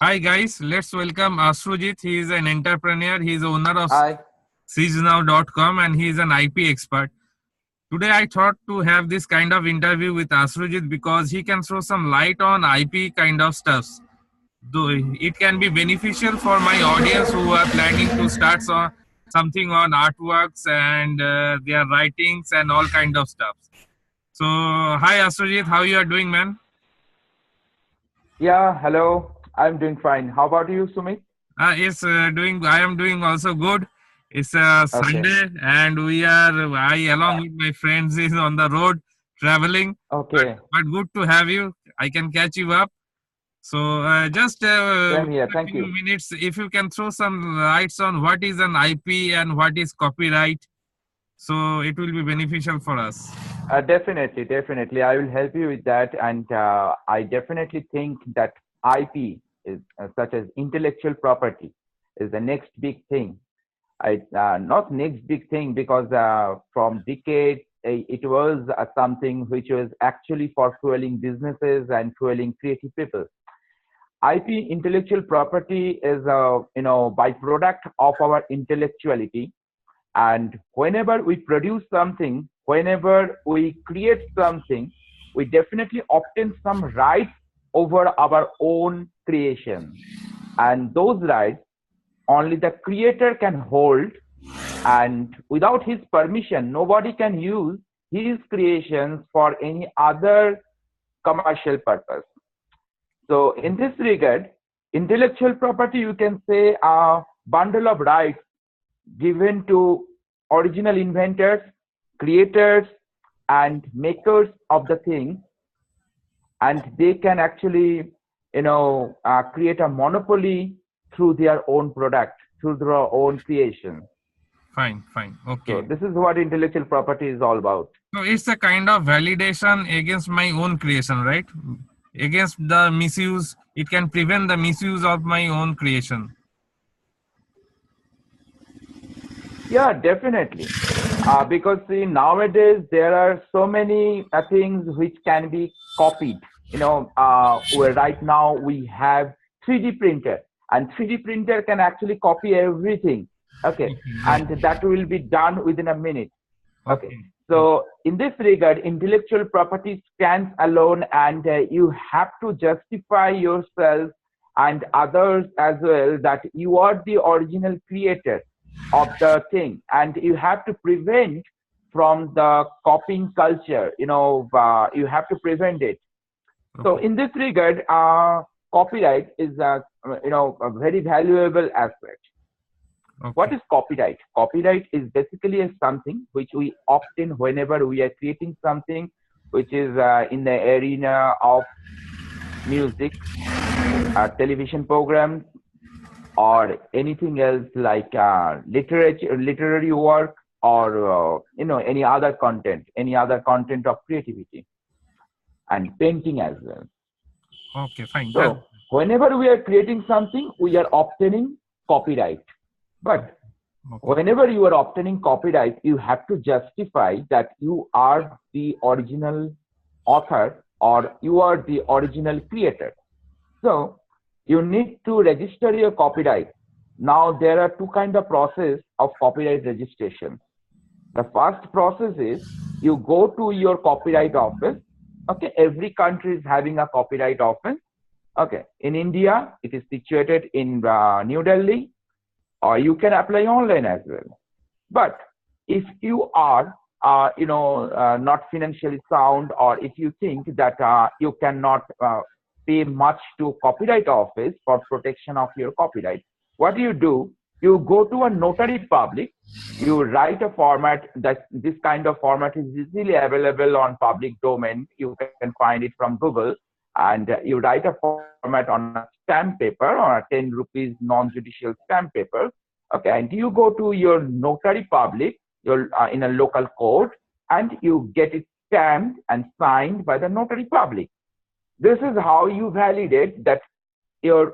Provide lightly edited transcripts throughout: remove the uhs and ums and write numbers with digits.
Hi guys, let's welcome Ashrujit. He is an entrepreneur. He is owner of Hi. SiegeNow.com and he is an IP expert. Today I thought to have this kind of interview with Ashrujit because he can throw some light on IP kind of stuffs. Though it can be beneficial for my audience who are planning to start something on artworks and their writings and all kind of stuff. So hi Ashrujit, how you are doing, man? Yeah, hello. I'm doing fine. How about you, Sumit? It's doing. I am doing also good. It's Okay. Sunday, and we are. I along with my friends is on the road traveling. Okay. But good to have you. I can catch you up. So just Same here. within a Thank few you. minutes, if you can throw some lights on what is an IP and what is copyright, so it will be beneficial for us. Definitely. I will help you with that. And I definitely think that IP is such as intellectual property is the next big thing. Not next big thing because from decades it was something which was actually for fueling businesses and fueling creative people. IP, intellectual property, is a byproduct of our intellectuality. And whenever we produce something, whenever we create something, we definitely obtain some rights over our own creation. And those rights only the creator can hold, and without his permission, nobody can use his creations for any other commercial purpose. So, in this regard, intellectual property, you can say, a bundle of rights given to original inventors, creators, and makers of the thing, and they can actually, create a monopoly through their own product, through their own creation. Fine, fine, So okay. this is what intellectual property is all about. So it's a kind of validation against my own creation, right? Against the misuse, it can prevent the misuse of my own creation. Yeah, definitely. Because see, nowadays there are so many things which can be copied. Where right now we have 3D printer, and 3D printer can actually copy everything. Okay, and Okay, that will be done within a minute. Okay, okay, okay, so in this regard, intellectual property stands alone, and you have to justify yourself and others as well that you are the original creator of the thing, and you have to prevent from the copying culture. You have to prevent it. So okay, in this regard, copyright is a very valuable aspect. What okay, is copyright? Copyright is basically a something which we obtain whenever we are creating something which is in the arena of music, television programs, or anything else like literature, literary work, or any other content of creativity, and painting as well. okay, fine. That So whenever we are creating something, we are obtaining copyright. But okay, whenever you are obtaining copyright, you have to justify that you are the original author or you are the original creator. So you need to register your copyright. Now there are two kind of process of copyright registration. The first process is you go to your copyright office. Okay, every country is having a copyright office. Okay, in India, it is situated in New Delhi, or you can apply online as well. But if you are, not financially sound, or if you think that you cannot pay much to copyright office for protection of your copyright, what you do? You go to a notary public. You write a format that this kind of format is easily available on public domain. You can find it from Google, and you write a format on a stamp paper, on a 10 rupees non-judicial stamp paper. Okay, and you go to your notary public, your in a local court, and you get it stamped and signed by the notary public. This is how you validate that you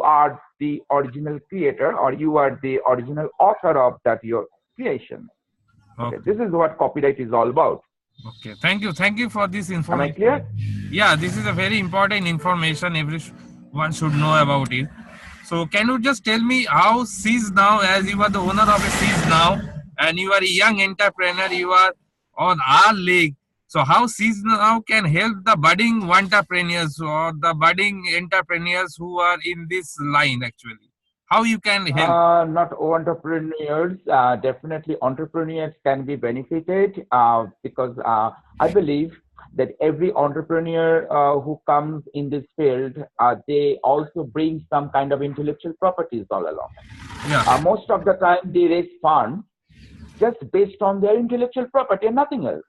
are the original creator, or you are the original author of that your creation. Okay, okay, this is what copyright is all about. okay. Thank you for this Am I clear? information. Yeah, this is a very important information. one should know about it. So can you just tell me how Seize Now, as you are the owner of a Seize Now and you are a young entrepreneur, you are on our league. So how Seize Now can help the budding entrepreneurs or the budding entrepreneurs who are in this line actually? How you can help? Not entrepreneurs. Definitely, entrepreneurs can be benefited because I believe that every entrepreneur who comes in this field, they also bring some kind of intellectual properties all along. Yeah. Most of the time, they raise funds just based on their intellectual property and nothing else.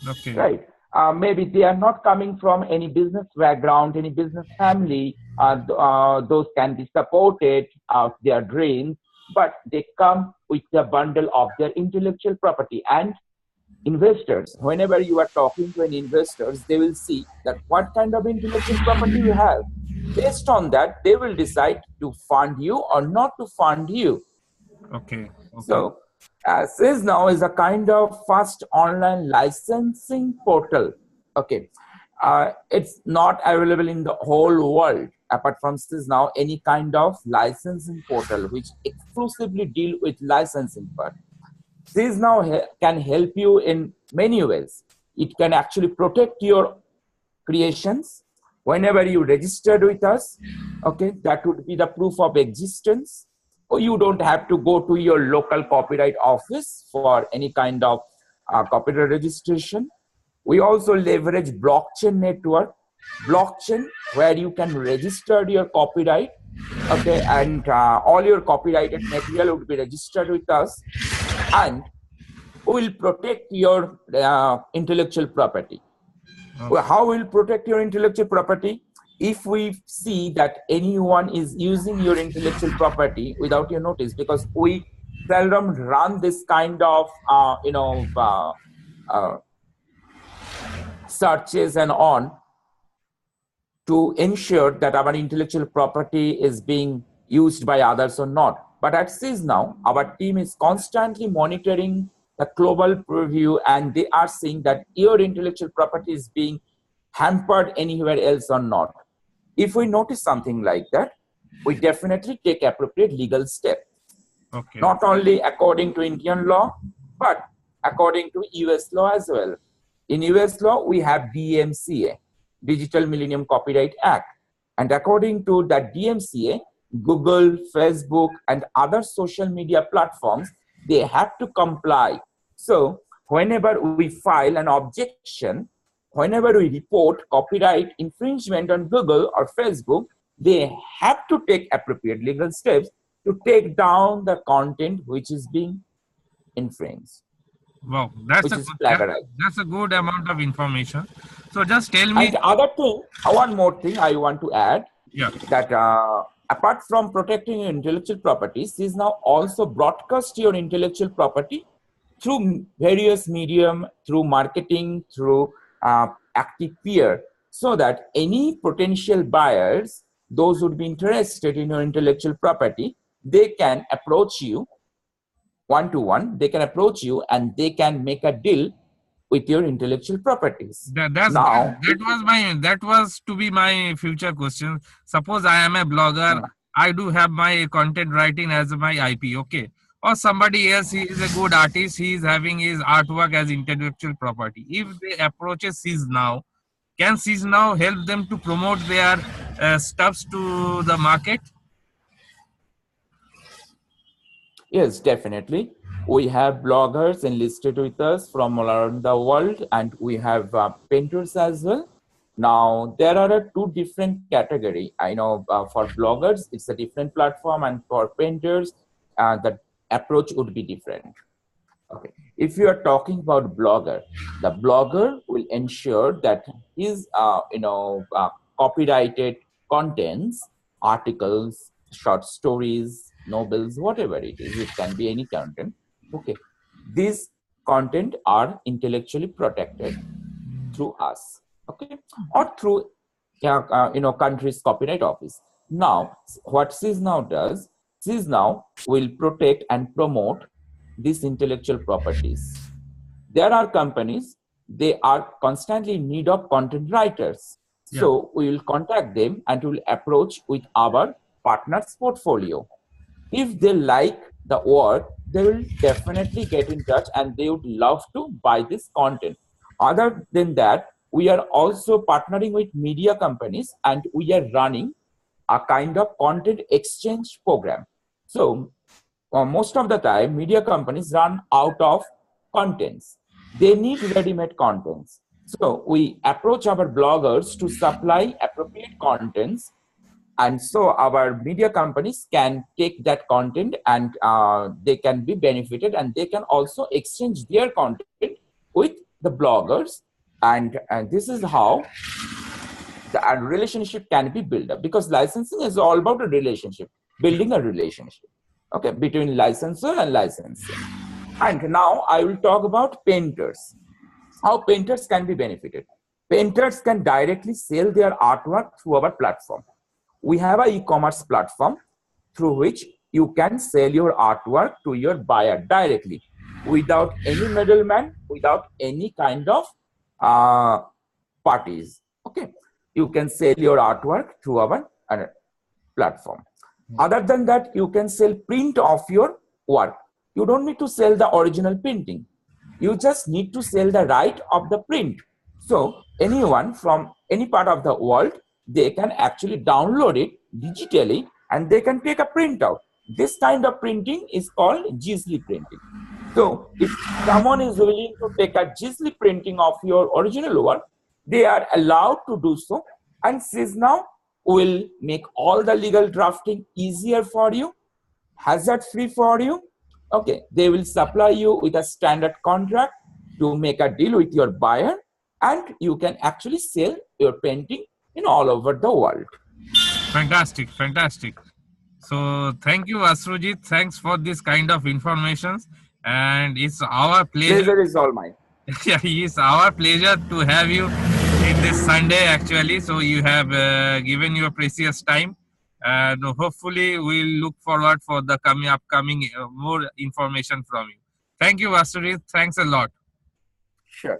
Okay. Right. Maybe they are not coming from any business background, any business family. Those can be supported of their dreams, but they come with a bundle of their intellectual property. And investors, whenever you are talking to an investors, they will see that what kind of intellectual property you have. Based on that, they will decide to fund you or not to fund you. Okay. Okay. So, SysNow is a kind of fast online licensing portal. Okay. It's not available in the whole world apart from SysNow, any kind of licensing portal which exclusively deal with licensing part. SysNow can help you in many ways. It can actually protect your creations whenever you registered with us. Okay, that would be the proof of existence. Or you don't have to go to your local copyright office for any kind of copyright registration. We also leverage blockchain network, blockchain where you can register your copyright. Okay, and all your copyrighted material would be registered with us, and will protect your intellectual property. Well, Okay. how will protect your intellectual property? If we see that anyone is using your intellectual property without your notice, because we seldom run this kind of uh, searches and on to ensure that our intellectual property is being used by others or not. But at SIS now, our team is constantly monitoring the global preview, and they are seeing that your intellectual property is being hampered anywhere else or not. If we notice something like that, we definitely take appropriate legal steps, Okay. not only according to Indian law, but according to US law as well. In US law, we have DMCA, Digital Millennium Copyright Act. And according to that DMCA, Google, Facebook, and other social media platforms, they have to comply. So whenever we file an objection, whenever we report copyright infringement on Google or Facebook, they have to take appropriate legal steps to take down the content which is being infringed, Wow. which is plagiarized. That's a good amount of information. So just tell me. And other thing, one more thing I want to add, Yeah. that apart from protecting your intellectual properties, is now also broadcast your intellectual property through various medium, through marketing, through active peer, so that any potential buyers, those who would be interested in your intellectual property, they can approach you one to one. They can approach you and they can make a deal with your intellectual properties. Now, if That was to be my future question. Suppose I am a blogger, uh, I do have my content writing as my IP, okay? Or somebody else, he is a good artist, he is having his artwork as intellectual property. If they approaches Seize Now, can Seize Now help them to promote their stuffs to the market? yes, definitely. We have bloggers enlisted with us from all around the world, and we have painters as well. Now, there are two different category. I know for bloggers, it's a different platform, and for painters, the approach would be different. Okay. If you are talking about blogger, the blogger will ensure that his copyrighted contents, articles, short stories, novels, whatever it is, it can be any content. Okay. These content are intellectually protected through us. Okay. Or through country's copyright office. Now, what SIS now does, SIS now will protect and promote these intellectual properties. There are companies, they are constantly in need of content writers. Yeah. So we will contact them and we will approach with our partner's portfolio. If they like the work, they will definitely get in touch and they would love to buy this content. Other than that, we are also partnering with media companies and we are running a kind of content exchange program. So most of the time, media companies run out of contents. They need ready-made contents. So we approach our bloggers to supply appropriate contents, and so our media companies can take that content and they can be benefited, and they can also exchange their content with the bloggers, and this is how the relationship can be built up, because licensing is all about a relationship, building a relationship, okay, between licensor and licensee. And now I will talk about painters, how painters can be benefited. Painters can directly sell their artwork through our platform. We have an e-commerce platform through which you can sell your artwork to your buyer directly, without any middleman, without any kind of uh, parties. Okay, you can sell your artwork through our platform. Other than that, you can sell print of your work. You don't need to sell the original painting. You just need to sell the right of the print. So anyone from any part of the world, they can actually download it digitally and they can take a printout. This kind of printing is called Gisli printing. So if someone is willing to take a Gisli printing of your original work, they are allowed to do so. And SIS now will make all the legal drafting easier for you, hazard free for you. Okay, they will supply you with a standard contract to make a deal with your buyer, and you can actually sell your painting in all over the world. Fantastic, fantastic. So thank you, Ashrujit. Thanks for this kind of information, and it's our pleasure. Pleasure is all mine. Yeah, it's our pleasure to have you in this Sunday. Actually, so you have given your precious time, and hopefully we'll look forward for the upcoming more information from you. Thank you, Ashrujit. Thanks a lot. Sure.